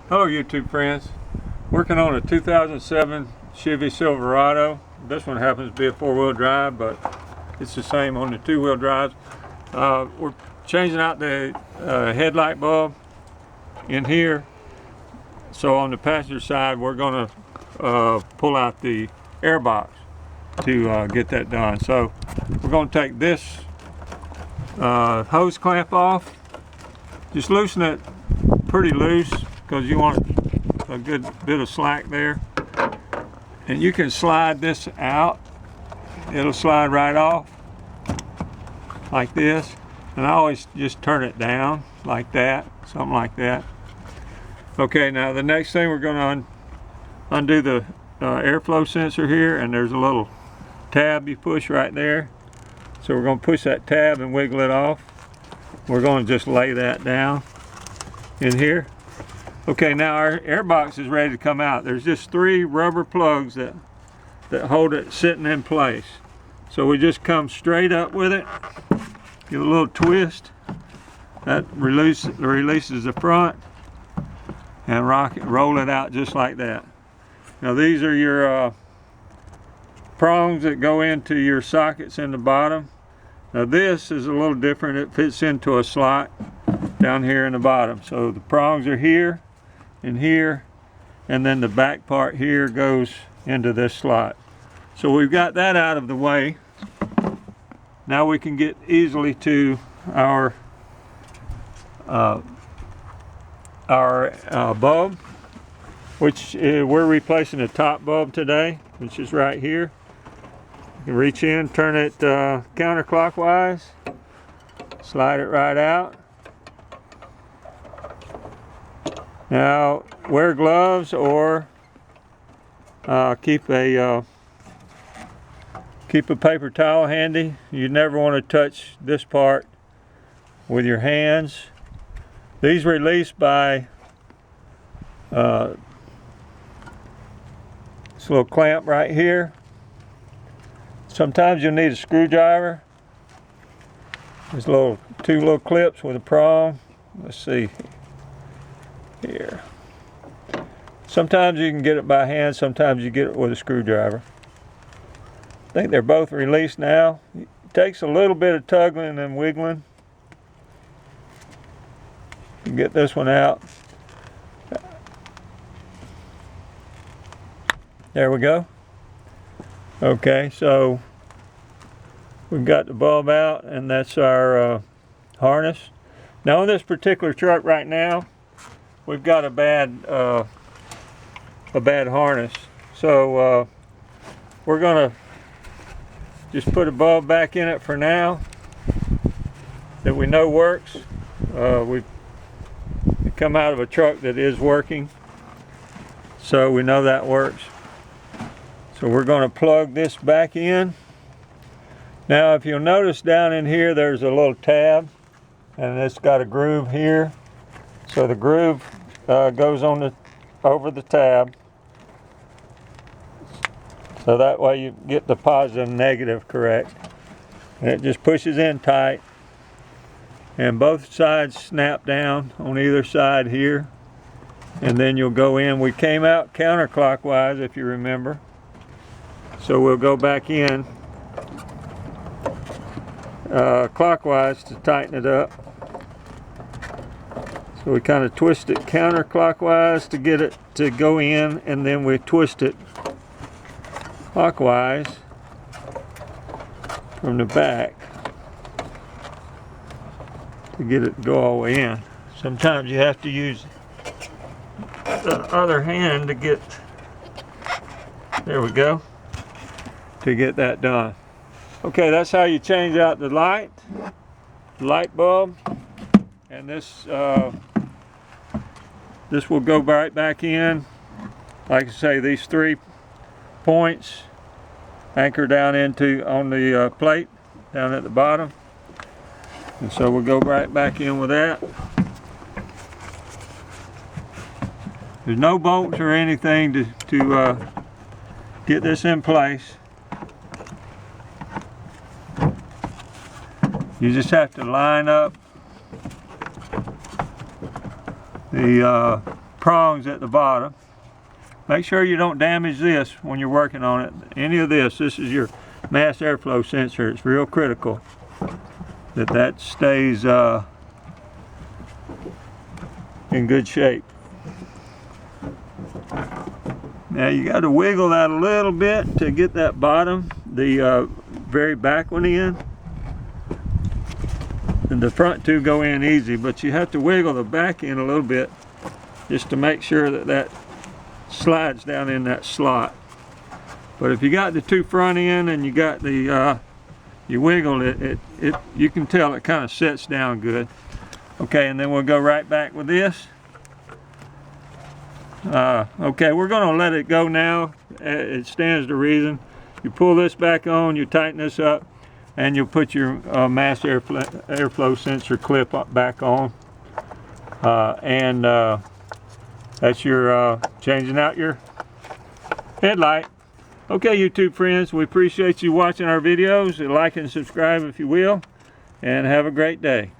Hello YouTube friends. Working on a 2007 Chevy Silverado. This one happens to be a four-wheel drive, but it's the same on the two-wheel drives. We're changing out the headlight bulb in here. So on the passenger side we're going to pull out the air box to get that done. So we're going to take this hose clamp off. Just loosen it pretty loose because you want a good bit of slack there, and you can slide this out. It'll slide right off like this, and I always just turn it down like that, something like that. Okay, now the next thing we're going to undo the airflow sensor here, and there's a little tab you push right there. So we're going to push that tab and wiggle it off. We're going to just lay that down in here. Okay, now our air box is ready to come out. There's just 3 rubber plugs that hold it sitting in place. So we just come straight up with it, give it a little twist. That releases the front, and roll it out just like that. Now these are your prongs that go into your sockets in the bottom. Now this is a little different. It fits into a slot down here in the bottom. So the prongs are here and here, and then the back part here goes into this slot. So we've got that out of the way. Now we can get easily to our bulb, which we're replacing the top bulb today, which is right here. You can reach in, turn it counterclockwise, slide it right out. Now wear gloves or keep a paper towel handy. You never want to touch this part with your hands. These release by this little clamp right here. Sometimes you'll need a screwdriver. There's 2 little clips with a prong. Let's see here. Sometimes you can get it by hand, sometimes you get it with a screwdriver. I think they're both released now. It takes a little bit of tugging and wiggling to get this one out. There we go. Okay, so we've got the bulb out, and that's our harness. Now on this particular truck right now, we've got a bad harness. So we're gonna just put a bulb back in it for now that we know works. We come out of a truck that is working, so we know that works. So we're going to plug this back in. Now if you'll notice down in here there's a little tab, and it's got a groove here. So the groove goes on over the tab. So that way you get the positive and negative correct. And it just pushes in tight. And both sides snap down on either side here. And then you'll go in. We came out counterclockwise, if you remember. So we'll go back in clockwise to tighten it up. So we kind of twist it counterclockwise to get it to go in, and then we twist it clockwise from the back to get it to go all the way in. Sometimes you have to use the other hand to get, there we go, to get that done. Okay, that's how you change out the light bulb, and this will go right back in. Like I say, these 3 points anchor down on the plate down at the bottom, and so we'll go right back in with that. There's no bolts or anything to get this in place. You just have to line up the prongs at the bottom. Make sure you don't damage this when you're working on it. Any of this is your mass airflow sensor. It's real critical that that stays in good shape. Now you got to wiggle that a little bit to get that bottom, the very back one in. And the front two go in easy, but you have to wiggle the back in a little bit just to make sure that that slides down in that slot. But if you got the two front end and you got the you wiggle it, you can tell it kind of sets down good. Okay, and then we'll go right back with this. Okay, we're going to let it go now. It stands to reason. You pull this back on, you tighten this up, and you'll put your mass airflow sensor clip back on. That's your changing out your headlight. Okay, YouTube friends, we appreciate you watching our videos. Like and subscribe if you will, and have a great day.